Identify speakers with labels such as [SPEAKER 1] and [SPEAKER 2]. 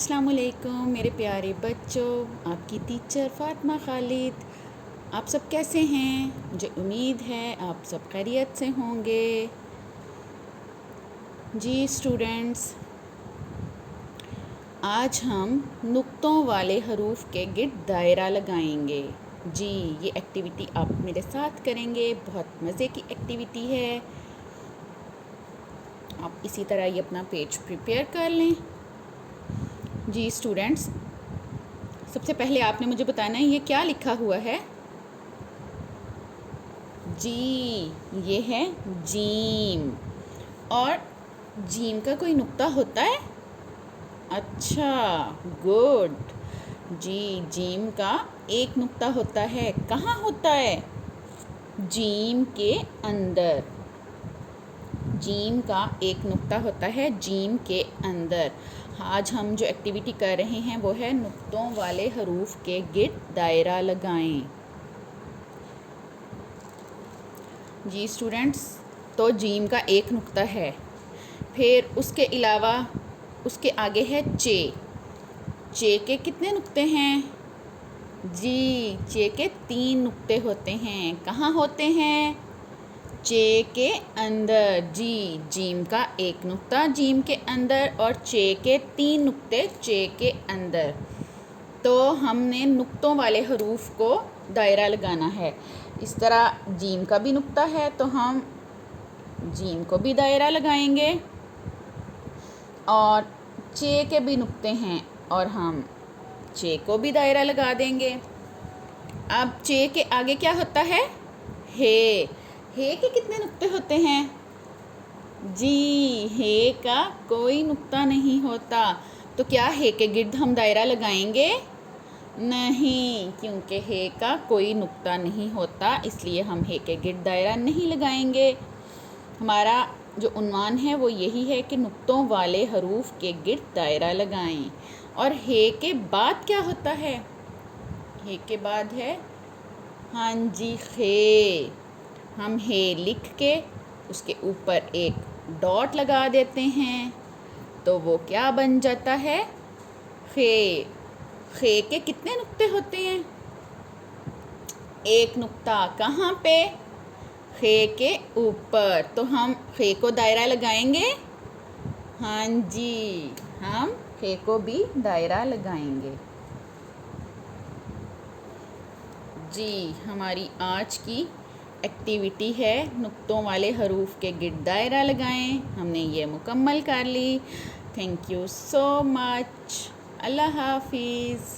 [SPEAKER 1] अस्सलाम वालेकुम मेरे प्यारे बच्चों, आपकी टीचर फ़ातिमा खालिद। आप सब कैसे हैं? मुझे उम्मीद है आप सब खैरियत से होंगे। जी स्टूडेंट्स, आज हम नुक्तों वाले हरूफ के गिर्द दायरा लगाएंगे। जी, ये एक्टिविटी आप मेरे साथ करेंगे। बहुत मज़े की एक्टिविटी है। आप इसी तरह ये अपना पेज प्रिपेयर कर लें। जी स्टूडेंट्स, सबसे पहले आपने मुझे बताना है ये क्या लिखा हुआ है। जी, ये है जीम। और जीम का कोई नुक्ता होता है? अच्छा, गुड। जी, जीम का एक नुक्ता होता है। कहाँ होता है? जीम के अंदर। जीम का एक नुक्ता होता है जीम के अंदर। आज हम जो एक्टिविटी कर रहे हैं वो है नुक्तों वाले हरूफ के गिर्द दायरा लगाएं। जी स्टूडेंट्स, तो जीम का एक नुक्ता है। फिर उसके अलावा उसके आगे है चे। चे के कितने नुक्ते हैं? जी, चे के 3 नुक्ते होते हैं। कहाँ होते हैं? चे के अंदर। जी, जीम का एक नुक्ता जीम के अंदर और चे के 3 नुक्ते चे के अंदर। तो हमने नुक्तों वाले हरूफ को दायरा लगाना है। इस तरह जीम का भी नुक्ता है तो हम जीम को भी दायरा लगाएंगे, और चे के भी नुक्ते हैं और हम चे को भी दायरा लगा देंगे। अब चे के आगे क्या होता है? हे। हे के कितने नुक्ते होते हैं? जी, हे का कोई नुक्ता नहीं होता। तो क्या हे के गिर्द हम दायरा लगाएंगे? नहीं, क्योंकि हे का कोई नुक्ता नहीं होता, इसलिए हम हे के गिर्द दायरा नहीं लगाएंगे। हमारा जो उन्वान है वो यही है कि नुक्तों वाले हरूफ के गिर्द दायरा लगाएं। और हे के बाद क्या होता है? हे के बाद है, हाँ जी, खे। हम हे लिख के उसके ऊपर एक डॉट लगा देते हैं तो वो क्या बन जाता है? खे। खे के कितने नुक्ते होते हैं? एक नुक्ता। कहाँ पे? खे के ऊपर। तो हम खे को दायरा लगाएंगे। हाँ जी, हम खे को भी दायरा लगाएंगे। जी, हमारी आज की एक्टिविटी है नुक्तों वाले हरूफ के गिर्द दायरा लगाएं। हमने ये मुकम्मल कर ली। Thank you so much. Allah हाफिज़।